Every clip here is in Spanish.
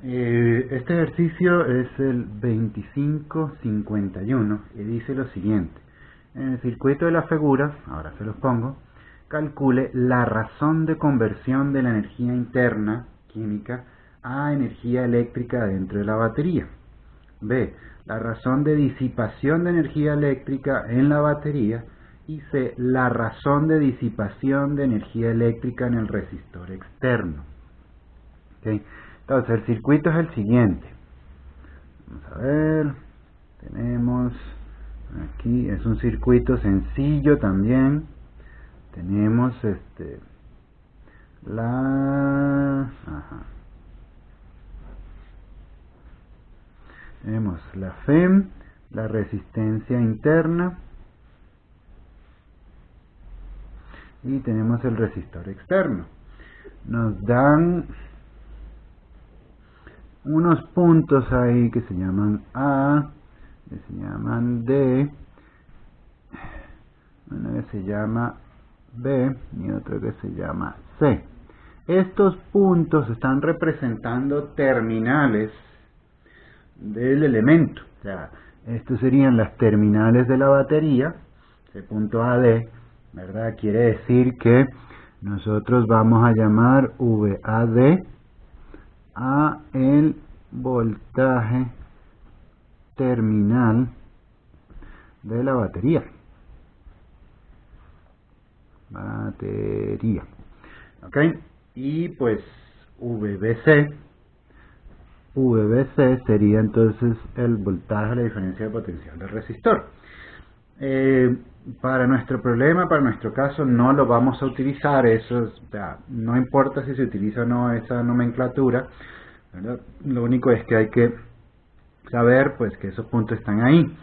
Este ejercicio es el 2551 y dice lo siguiente. En el circuito de las figuras, ahora se los pongo, calcule la razón de conversión de la energía interna química a energía eléctrica dentro de la batería. B. La razón de disipación de energía eléctrica en la batería. Y C. La razón de disipación de energía eléctrica en el resistor externo. ¿Okay? Entonces el circuito es el siguiente. Vamos a ver. Tenemos aquí, es un circuito sencillo también. Tenemos tenemos la FEM, la resistencia interna, y tenemos el resistor externo. Nos dan unos puntos ahí que se llaman A, que se llaman D, uno que se llama B y otro que se llama C. Estos puntos están representando terminales del elemento. O sea, estos serían las terminales de la batería. Ese punto AD, ¿verdad? Quiere decir que nosotros vamos a llamar VAD a el voltaje terminal de la batería. ¿Ok? Y pues VBC sería entonces el voltaje, la diferencia de potencial del resistor. Para nuestro problema, para nuestro caso, no lo vamos a utilizar. Eso, o sea, no importa si se utiliza o no esa nomenclatura, ¿verdad? Lo único es que hay que saber pues que esos puntos están ahí.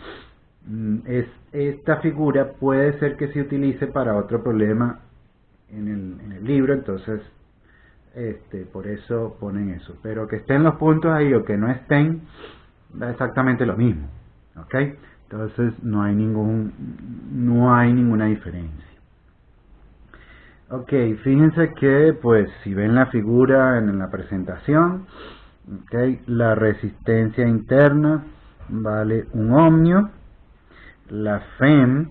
Esta figura puede ser que se utilice para otro problema en el libro, entonces por eso ponen eso. Pero que estén los puntos ahí o que no estén, da exactamente lo mismo. ¿Ok? Entonces no hay ninguna diferencia. Ok, fíjense que pues si ven la figura en la presentación, okay, la resistencia interna vale 1 ohmio, la FEM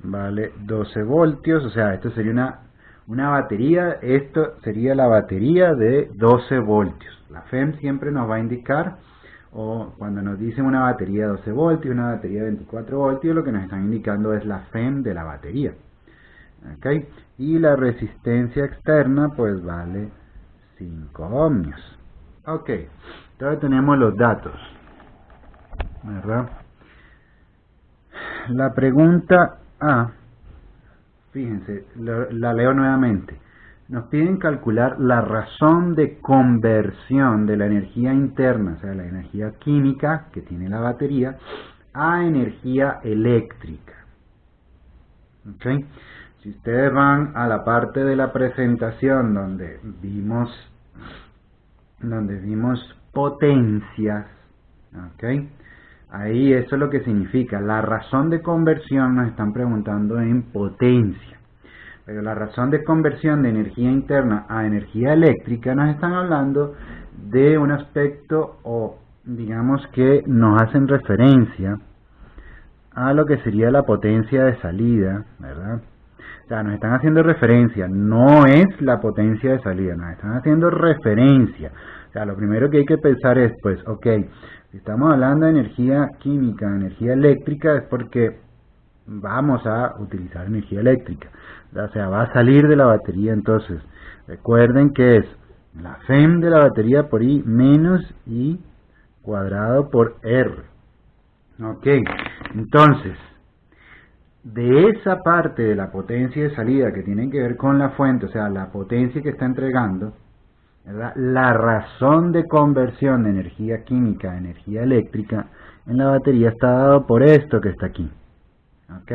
vale 12 voltios, o sea, esto sería una batería, esto sería la batería de 12 voltios. La FEM siempre nos va a indicar, o cuando nos dicen una batería de 12 voltios, una batería de 24 voltios, lo que nos están indicando es la FEM de la batería. ¿Okay? Y la resistencia externa pues vale 5 ohmios. Ok, entonces tenemos los datos, ¿verdad? La pregunta A, fíjense, la leo nuevamente. Nos piden calcular la razón de conversión de la energía interna, o sea, la energía química que tiene la batería, a energía eléctrica. ¿Ok? Si ustedes van a la parte de la presentación donde vimos potencias, ¿ok? Ahí eso es lo que significa. La razón de conversión nos están preguntando en potencia. Pero la razón de conversión de energía interna a energía eléctrica nos están hablando de un aspecto, o digamos que nos hacen referencia a lo que sería la potencia de salida, ¿verdad? O sea, nos están haciendo referencia, no es la potencia de salida, nos están haciendo referencia. O sea, lo primero que hay que pensar es, pues, ok, si estamos hablando de energía química, energía eléctrica, es porque vamos a utilizar energía eléctrica. O sea, va a salir de la batería, entonces, recuerden que es la FEM de la batería por I menos I cuadrado por R. Ok, entonces, de esa parte de la potencia de salida que tiene que ver con la fuente, o sea, la potencia que está entregando, ¿verdad? La razón de conversión de energía química a energía eléctrica en la batería está dado por esto que está aquí. ¿Ok?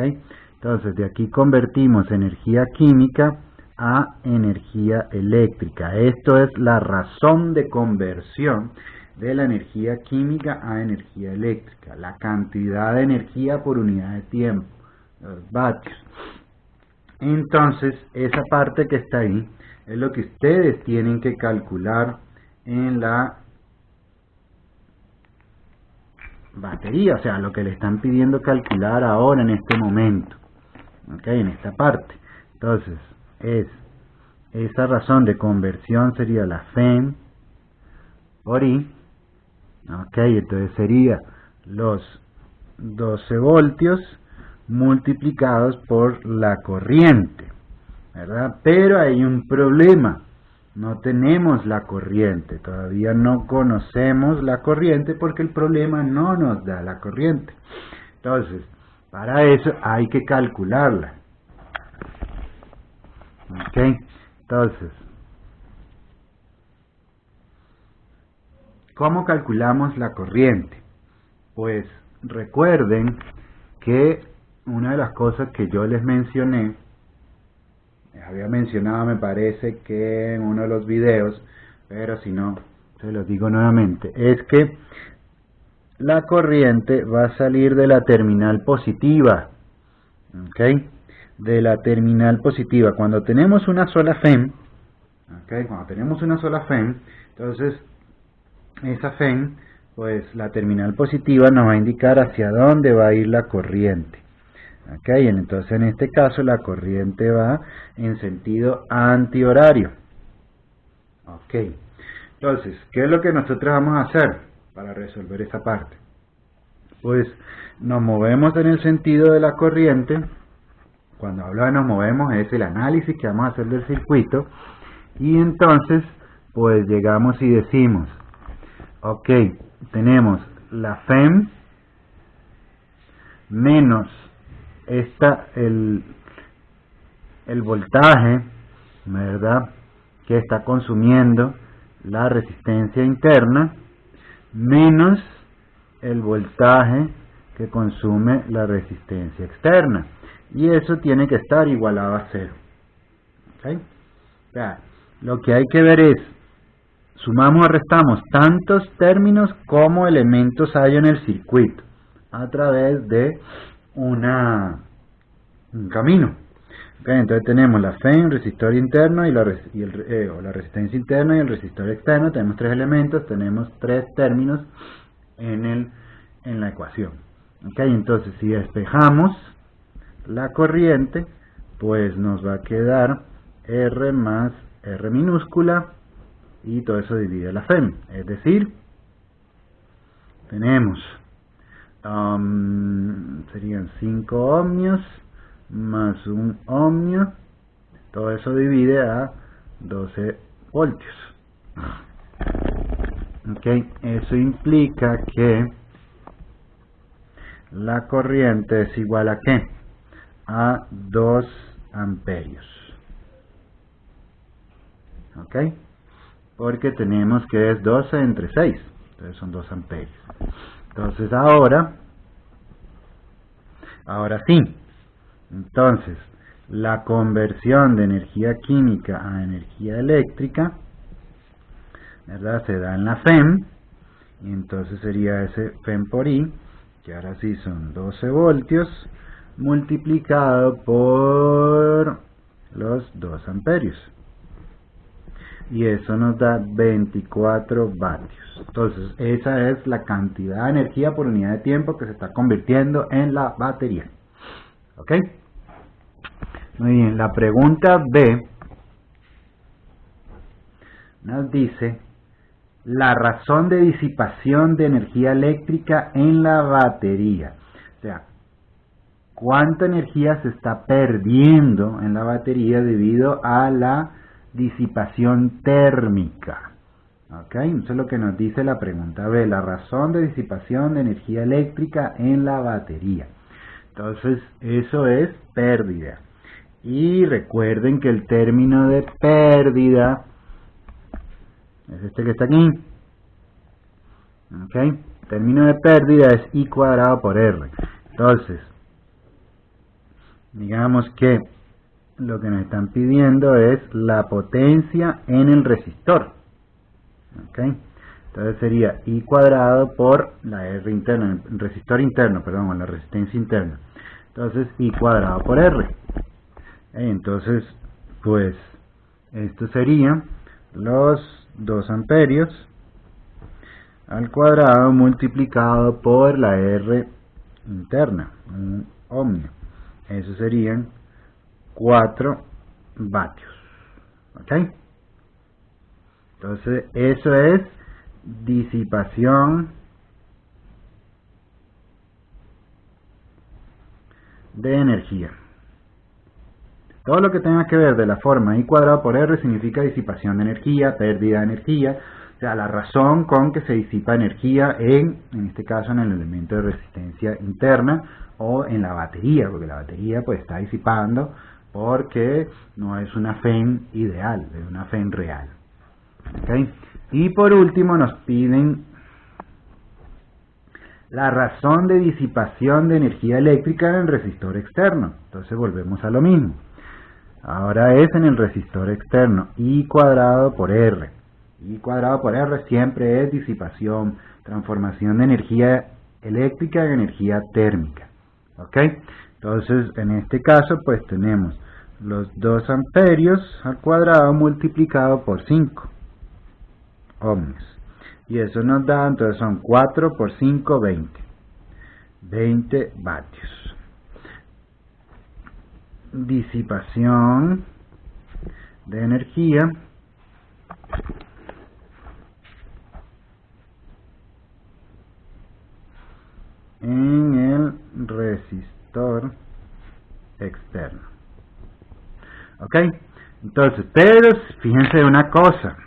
Entonces, de aquí convertimos energía química a energía eléctrica. Esto es la razón de conversión de la energía química a energía eléctrica, la cantidad de energía por unidad de tiempo, los vatios. Entonces, esa parte que está ahí es lo que ustedes tienen que calcular en la batería, o sea, lo que le están pidiendo calcular ahora en este momento, ¿ok? En esta parte. Entonces, esa razón de conversión sería la FEM por I, ¿ok? Entonces sería los 12 voltios multiplicados por la corriente, ¿verdad? Pero hay un problema. No tenemos la corriente, todavía no conocemos la corriente porque el problema no nos da la corriente. Entonces, para eso hay que calcularla. ¿Ok? Entonces, ¿cómo calculamos la corriente? Pues recuerden que una de las cosas que yo les mencioné, les había mencionado me parece que en uno de los videos, pero si no, se los digo nuevamente, es que la corriente va a salir de la terminal positiva, ¿ok? De la terminal positiva. Cuando tenemos una sola FEM, ¿ok? Cuando tenemos una sola FEM, entonces esa FEM, pues la terminal positiva nos va a indicar hacia dónde va a ir la corriente. ¿Ok? Entonces en este caso la corriente va en sentido antihorario. ¿Ok? Entonces, ¿qué es lo que nosotros vamos a hacer para resolver esa parte? Pues nos movemos en el sentido de la corriente. Cuando hablo de nos movemos es el análisis que vamos a hacer del circuito. Y entonces, pues llegamos y decimos, ok, tenemos la FEM menos el voltaje, ¿verdad?, que está consumiendo la resistencia interna, menos el voltaje que consume la resistencia externa. Y eso tiene que estar igualado a 0. ¿Okay? O sea, lo que hay que ver es, sumamos o restamos tantos términos como elementos hay en el circuito a través de un camino. Okay, entonces tenemos la FEM, resistor interno y la resistencia interna y el resistor externo. Tenemos 3 elementos, tenemos 3 términos en la ecuación. Okay, entonces si despejamos la corriente, pues nos va a quedar R más R minúscula y todo eso divide la FEM. Es decir, tenemos serían 5 ohmios más 1 ohmio, todo eso divide a 12 voltios. Ok, eso implica que la corriente es igual a ¿qué? A 2 amperios. Ok, porque tenemos que es 12 entre 6, entonces son 2 amperios. Entonces ahora sí, entonces la conversión de energía química a energía eléctrica, ¿verdad?, se da en la FEM, y entonces sería ese FEM por I, que ahora sí son 12 voltios, multiplicado por los 2 amperios. Y eso nos da 24 vatios. Entonces, esa es la cantidad de energía por unidad de tiempo que se está convirtiendo en la batería. ¿Ok? Muy bien, la pregunta B nos dice la razón de disipación de energía eléctrica en la batería. O sea, ¿cuánta energía se está perdiendo en la batería debido a la disipación térmica? ¿Ok? Eso es lo que nos dice la pregunta B, la razón de disipación de energía eléctrica en la batería. Entonces, eso es pérdida. Y recuerden que el término de pérdida es este que está aquí. ¿Ok? Término de pérdida es I cuadrado por R. Entonces, digamos que lo que nos están pidiendo es la potencia en el resistor. ¿Ok? Entonces sería I cuadrado por la R interna, el resistor interno, perdón, la resistencia interna. Entonces I cuadrado por R. Entonces, pues, esto sería los 2 amperios al cuadrado multiplicado por la R interna, un ohmio. Eso serían 4 vatios. ¿Ok? Entonces, eso es disipación de energía. Todo lo que tenga que ver de la forma I cuadrado por R significa disipación de energía, pérdida de energía, o sea, la razón con que se disipa energía en este caso en el elemento de resistencia interna o en la batería, porque la batería pues está disipando porque no es una FEN ideal, es una FEN real. ¿Okay? Y por último nos piden la razón de disipación de energía eléctrica en el resistor externo. Entonces volvemos a lo mismo. Ahora es en el resistor externo, I cuadrado por R. I cuadrado por R siempre es disipación, transformación de energía eléctrica en energía térmica. ¿Ok? Entonces, en este caso, pues tenemos los 2 amperios al cuadrado multiplicado por 5 ohmios. Y eso nos da, entonces son 4 por 5, 20. 20 vatios. Disipación de energía en el resistor externo. ¿Ok? Entonces, pero fíjense una cosa.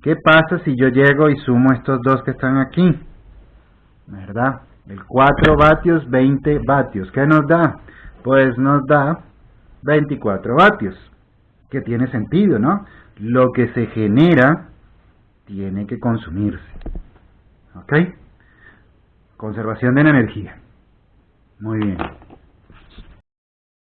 ¿Qué pasa si yo llego y sumo estos dos que están aquí? ¿Verdad? El 4 vatios, 20 vatios. ¿Qué nos da? Pues nos da 24 vatios. Que tiene sentido, ¿no? Lo que se genera tiene que consumirse. ¿Ok? Conservación de la energía. Muy bien.